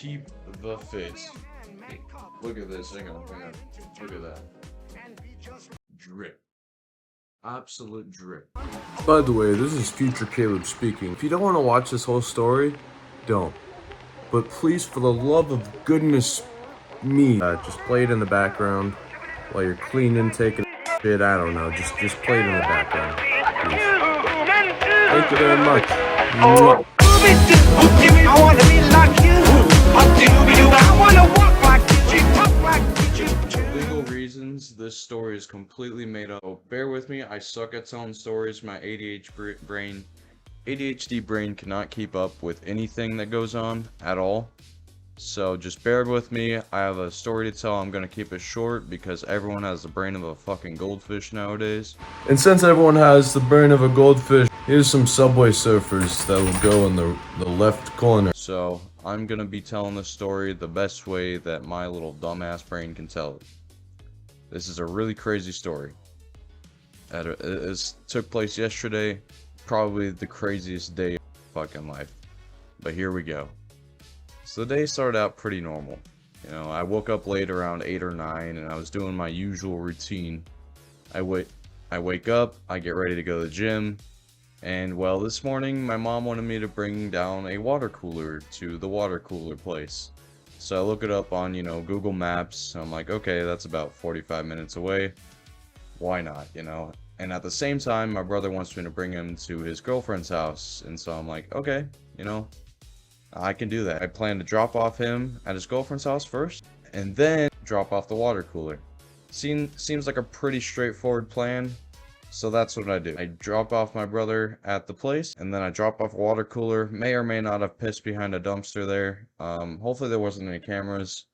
peep the fizz. Look at this, hang on. Look at that. Drip. Absolute drip. By the way, this is Future Caleb speaking. If you don't want to watch this whole story, don't. But please, for the love of goodness me, just play it in the background while you're cleaning, taking a shit. I don't know. Just play it in the background, please. Thank you very much. Mwah. I wanna be like you. I wanna walk like you, talk like you. Legal reasons, this story is completely made up. So bear with me, I suck at telling stories. My ADHD brain cannot keep up with anything that goes on at all. So just bear with me. I have a story to tell. I'm gonna keep it short because everyone has the brain of a fucking goldfish nowadays. And since everyone has the brain of a goldfish, here's some Subway Surfers that will go in the left corner. So I'm gonna be telling the story the best way that my little dumbass brain can tell it. This is a really crazy story. It took place yesterday, probably the craziest day of my fucking life. But here we go. So the day started out pretty normal. You know, I woke up late around 8 or 9 and I was doing my usual routine. I wake up, I get ready to go to the gym, and well, this morning my mom wanted me to bring down a water cooler to the water cooler place. So I look it up on, you know, Google Maps. I'm like, okay, that's about 45 minutes away. Why not, you know? And at the same time, my brother wants me to bring him to his girlfriend's house. And so I'm like, okay, you know, I can do that. I plan to drop off him at his girlfriend's house first, and then drop off the water cooler. Seems like a pretty straightforward plan. So that's what I do. I drop off my brother at the place, and then I drop off a water cooler. May or may not have pissed behind a dumpster there. Hopefully there wasn't any cameras.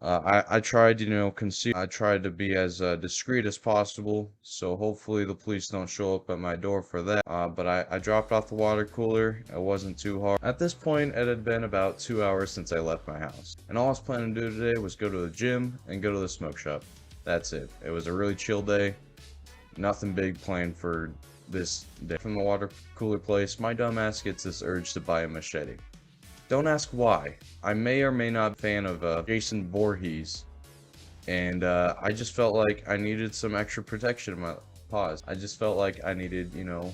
I tried, you know, I tried to be as discreet as possible, so hopefully the police don't show up at my door for that. But I dropped off the water cooler. It wasn't too hard. At this point, it had been about 2 hours since I left my house. And all I was planning to do today was go to the gym and go to the smoke shop. That's it. It was a really chill day. Nothing big planned for this day. From the water cooler place, my dumbass gets this urge to buy a machete. Don't ask why. I may or may not be a fan of Jason Voorhees, and I just felt like I needed some extra protection in my paws. I just felt like I needed, you know,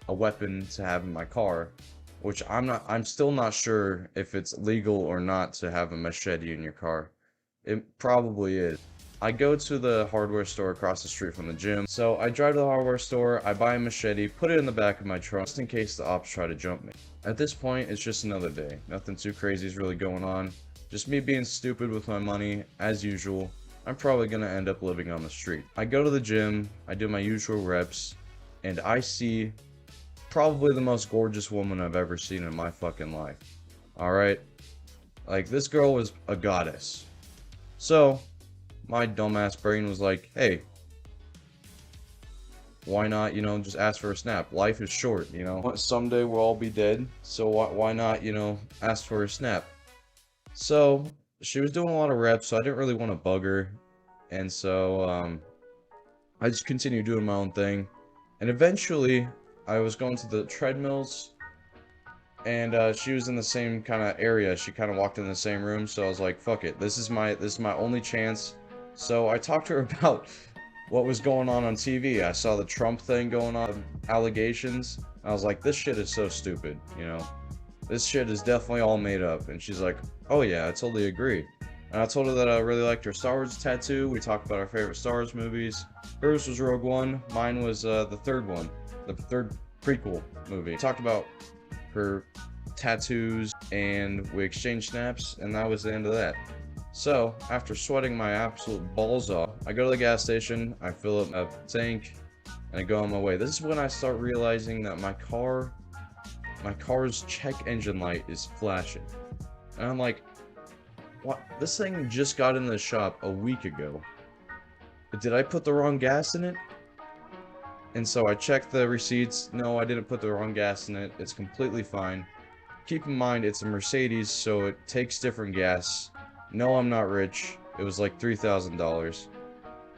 a weapon to have in my car, which I'm still not sure if it's legal or not to have a machete in your car. It probably is. I go to the hardware store across the street from the gym. So I drive to the hardware store, I buy a machete, put it in the back of my trunk, just in case the ops try to jump me. At this point, it's just another day. Nothing too crazy is really going on. Just me being stupid with my money, as usual. I'm probably gonna end up living on the street. I go to the gym, I do my usual reps, and I see probably the most gorgeous woman I've ever seen in my fucking life. Alright? Like, this girl was a goddess. So my dumbass brain was like, hey, why not, you know, just ask for a snap? Life is short, you know. Someday we'll all be dead, so why not, you know, ask for a snap? So she was doing a lot of reps, so I didn't really want to bug her. And so I just continued doing my own thing. And eventually I was going to the treadmills, and she was in the same kind of area. She kind of walked in the same room, so I was like, fuck it, this is my only chance. So I talked to her about what was going on TV. I saw the Trump thing going on, allegations. I was like, this shit is so stupid, you know? This shit is definitely all made up. And she's like, oh yeah, I totally agree. And I told her that I really liked her Star Wars tattoo. We talked about our favorite Star Wars movies. Hers was Rogue One. Mine was the third one, the third prequel movie. We talked about her tattoos, and we exchanged snaps, and that was the end of that. So, after sweating my absolute balls off, I go to the gas station, I fill up a tank, and I go on my way. This is when I start realizing that my car's check engine light is flashing. And I'm like, what? This thing just got in the shop a week ago. Did I put the wrong gas in it? And so I checked the receipts. No, I didn't put the wrong gas in it. It's completely fine. Keep in mind, it's a Mercedes, so it takes different gas. No, I'm not rich. It was like $3,000.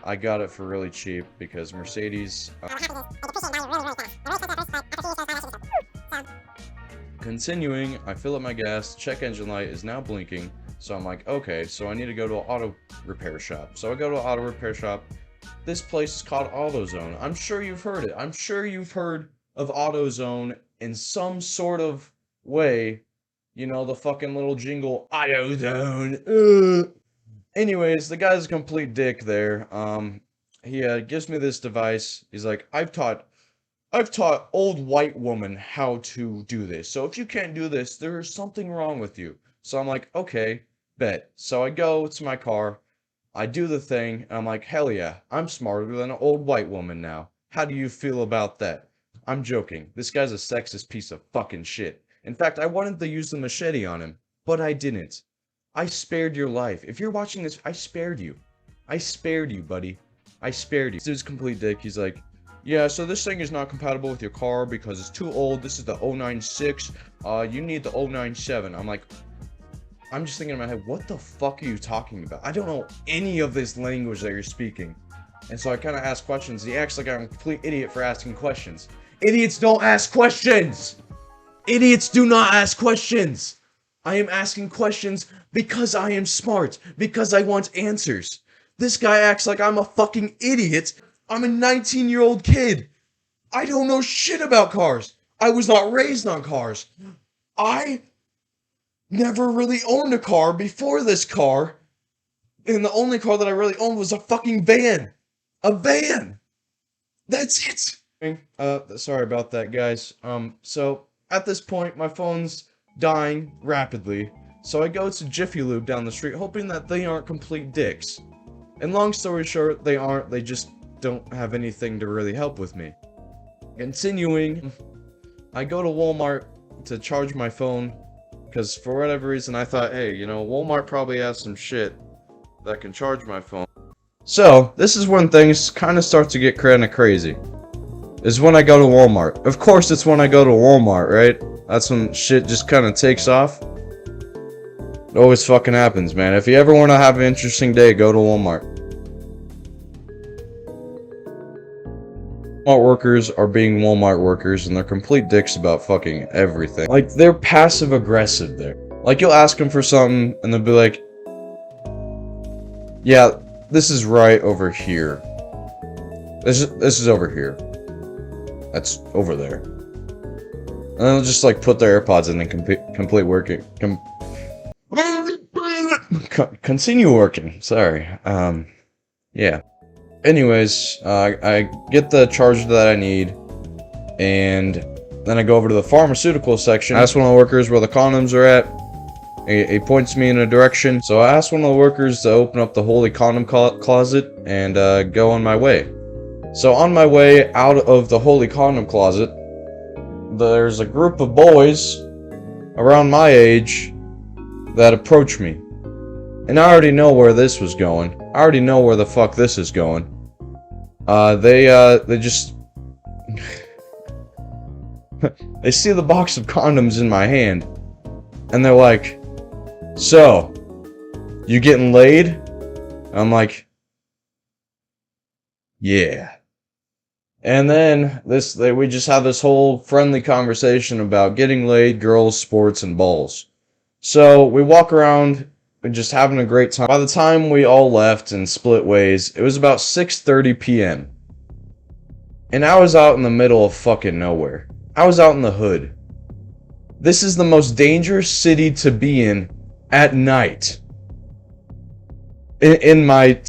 I got it for really cheap because Mercedes... Continuing, I fill up my gas, check engine light is now blinking, so I'm like, okay, so I need to go to an auto repair shop. So I go to an auto repair shop. This place is called AutoZone. I'm sure you've heard it. I'm sure you've heard of AutoZone in some sort of way. You know, the fucking little jingle, AutoZone. Anyways, the guy's a complete dick there. He gives me this device. He's like, I've taught old white woman how to do this. So if you can't do this, there's something wrong with you. So I'm like, okay, bet. So I go to my car, I do the thing, and I'm like, hell yeah, I'm smarter than an old white woman now. How do you feel about that? I'm joking. This guy's a sexist piece of fucking shit. In fact, I wanted to use the machete on him, but I didn't. I spared your life. If you're watching this, I spared you. I spared you, buddy. I spared you. This dude's a complete dick. He's like, yeah, so this thing is not compatible with your car because it's too old. This is the 096. You need the 097. I'm like, I'm just thinking in my head, what the fuck are you talking about? I don't know any of this language that you're speaking. And so I kind of ask questions. He acts like I'm a complete idiot for asking questions. Idiots don't ask questions! Idiots do not ask questions! I am asking questions because I am smart. Because I want answers. This guy acts like I'm a fucking idiot. I'm a 19-year-old kid. I don't know shit about cars. I was not raised on cars. I never really owned a car before this car. And the only car that I really owned was a fucking van. A van. That's it. Sorry about that, guys. So at this point, my phone's dying rapidly. So I go to Jiffy Lube down the street, hoping that they aren't complete dicks. And long story short, they aren't. They just don't have anything to really help with me. Continuing, I go to Walmart to charge my phone because for whatever reason I thought, hey, you know, Walmart probably has some shit that can charge my phone. So this is when things kind of start to get kind of crazy. Is when I go to Walmart. Of course it's when I go to Walmart, right? That's when shit just kind of takes off. It always fucking happens, man. If you ever want to have an interesting day, go to Walmart. Walmart workers are being Walmart workers and they're complete dicks about fucking everything. Like, they're passive aggressive there. Like, you'll ask them for something and they'll be like, yeah, this is right over here. This is over here. That's over there. And they'll just like put their AirPods in and complete working. Continue working. Sorry. Yeah. Anyways, I get the charger that I need, and then I go over to the pharmaceutical section. I ask one of the workers where the condoms are at. He points me in a direction. So I asked one of the workers to open up the holy condom closet and go on my way. So on my way out of the holy condom closet, there's a group of boys around my age that approach me. And I already know where this was going. I already know where the fuck this is going. They just... they see the box of condoms in my hand. And they're like, so, you getting laid? I'm like, yeah. And then we just have this whole friendly conversation about getting laid, girls, sports, and balls. So we walk around and just having a great time. By the time we all left and split ways, it was about 6:30 p.m. And I was out in the middle of fucking nowhere. I was out in the hood. This is the most dangerous city to be in at night. In my,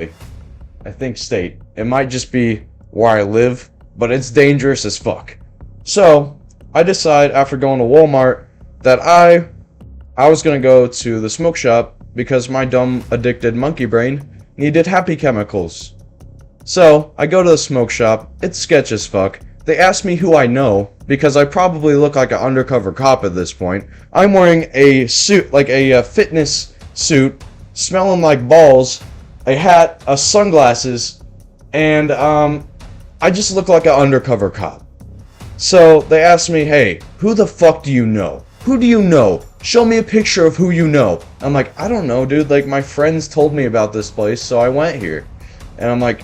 I think, state. It might just be where I live, but it's dangerous as fuck. So, I decide after going to Walmart that I was gonna go to the smoke shop because my dumb, addicted monkey brain needed happy chemicals. So, I go to the smoke shop. It's sketch as fuck. They ask me who I know, because I probably look like an undercover cop at this point. I'm wearing a suit, like a fitness suit, smelling like balls, a hat, sunglasses, and I just look like an undercover cop. So they asked me, hey, who the fuck do you know? Who do you know? Show me a picture of who you know. I'm like, I don't know, dude. Like, my friends told me about this place, so I went here. And I'm like,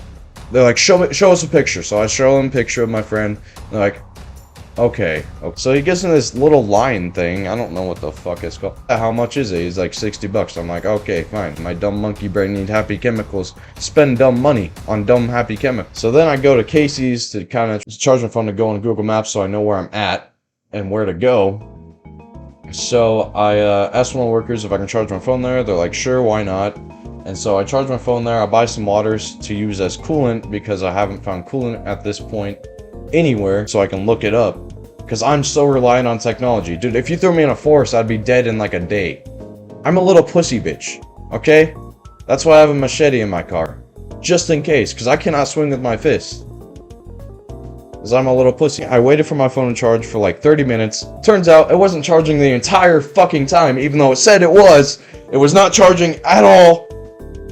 they're like, show us a picture. So I show them a picture of my friend. They're like, Okay. So he gets in this little line thing. I don't know what the fuck it's called. How much is it? He's like $60. I'm like, okay, fine. My dumb monkey brain needs happy chemicals. Spend dumb money on dumb happy chemicals. So then I go to Casey's to kind of charge my phone to go on Google Maps so I know where I'm at and where to go. So I asked one of the workers if I can charge my phone there. They're like, sure, why not? And so I charge my phone there. I buy some waters to use as coolant because I haven't found coolant at this point anywhere, so I can look it up. Because I'm so reliant on technology. Dude, if you threw me in a forest, I'd be dead in like a day. I'm a little pussy bitch, okay? That's why I have a machete in my car. Just in case, because I cannot swing with my fist. Because I'm a little pussy. I waited for my phone to charge for like 30 minutes. Turns out it wasn't charging the entire fucking time, even though it said it was. It was not charging at all.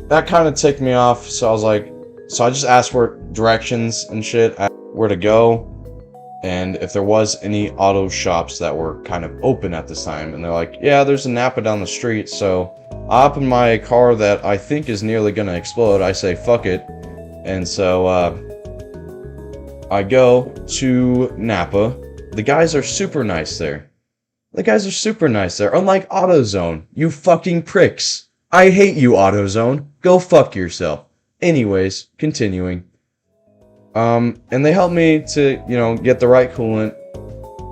That kind of ticked me off, so I was like... So I just asked for directions and shit, where to go. And if there was any auto shops that were kind of open at this time. And they're like, yeah, there's a Napa down the street. So I hop in my car that I think is nearly gonna explode. I say, fuck it. And so I go to Napa. The guys are super nice there. The guys are super nice there. Unlike AutoZone. You fucking pricks. I hate you, AutoZone. Go fuck yourself. Anyways, continuing. And they helped me to, you know, get the right coolant,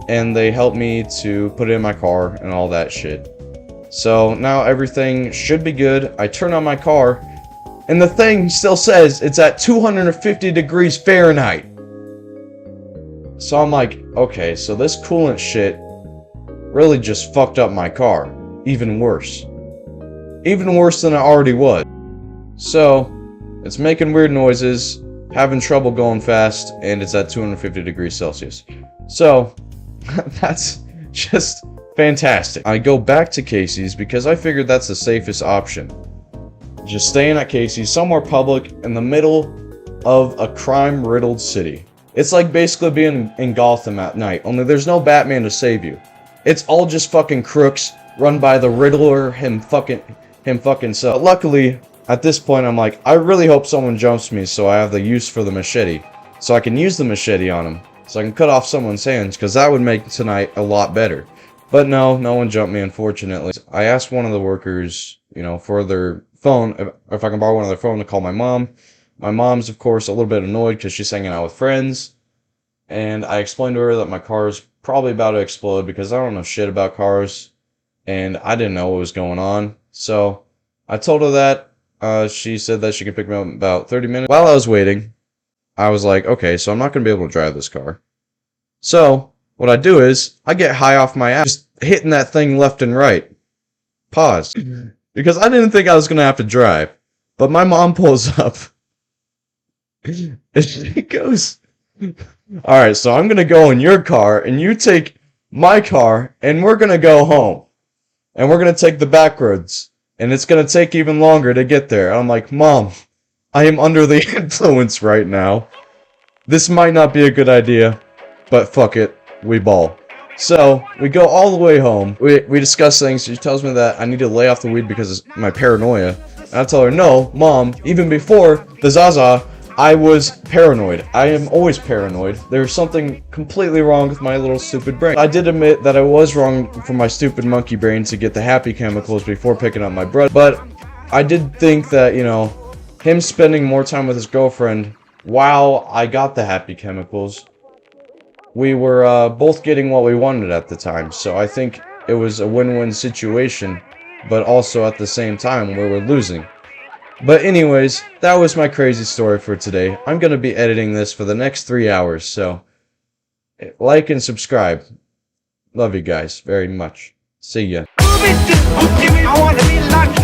and they helped me to put it in my car and all that shit. So now everything should be good. I turn on my car, and the thing still says it's at 250 degrees Fahrenheit. So I'm like, okay, so this coolant shit really just fucked up my car. Even worse. Even worse than it already was. So, it's making weird noises, having trouble going fast, and it's at 250 degrees Celsius. So, that's just fantastic. I go back to Casey's because I figured that's the safest option. Just staying at Casey's, somewhere public, in the middle of a crime-riddled city. It's like basically being in Gotham at night, only there's no Batman to save you. It's all just fucking crooks, run by the Riddler him fucking self. But luckily, at this point, I'm like, I really hope someone jumps me so I have the use for the machete. So I can use the machete on him. So I can cut off someone's hands, because that would make tonight a lot better. But no one jumped me, unfortunately. I asked one of the workers, you know, for their phone, if I can borrow one of their phone to call my mom. My mom's, of course, a little bit annoyed because she's hanging out with friends. And I explained to her that my car is probably about to explode because I don't know shit about cars. And I didn't know what was going on. So I told her that. She said that she could pick me up in about 30 minutes. While I was waiting, I was like, okay, so I'm not going to be able to drive this car. So, what I do is, I get high off my ass, just hitting that thing left and right. Pause. Because I didn't think I was going to have to drive. But my mom pulls up. And she goes, alright, so I'm going to go in your car, and you take my car, and we're going to go home. And we're going to take the back roads. And it's going to take even longer to get there. I'm like, Mom, I am under the influence right now. This might not be a good idea, but fuck it, we ball. So, we go all the way home. We discuss things. She tells me that I need to lay off the weed because of my paranoia. And I tell her, no, Mom, even before the Zaza, I was paranoid. I am always paranoid. There's something completely wrong with my little stupid brain. I did admit that I was wrong for my stupid monkey brain to get the happy chemicals before picking up my brother. But I did think that, you know, him spending more time with his girlfriend while I got the happy chemicals, we were both getting what we wanted at the time. So I think it was a win-win situation, but also at the same time we were losing. But anyways, that was my crazy story for today. I'm going to be editing this for the next 3 hours, so like and subscribe. Love you guys very much. See ya. I wanna be like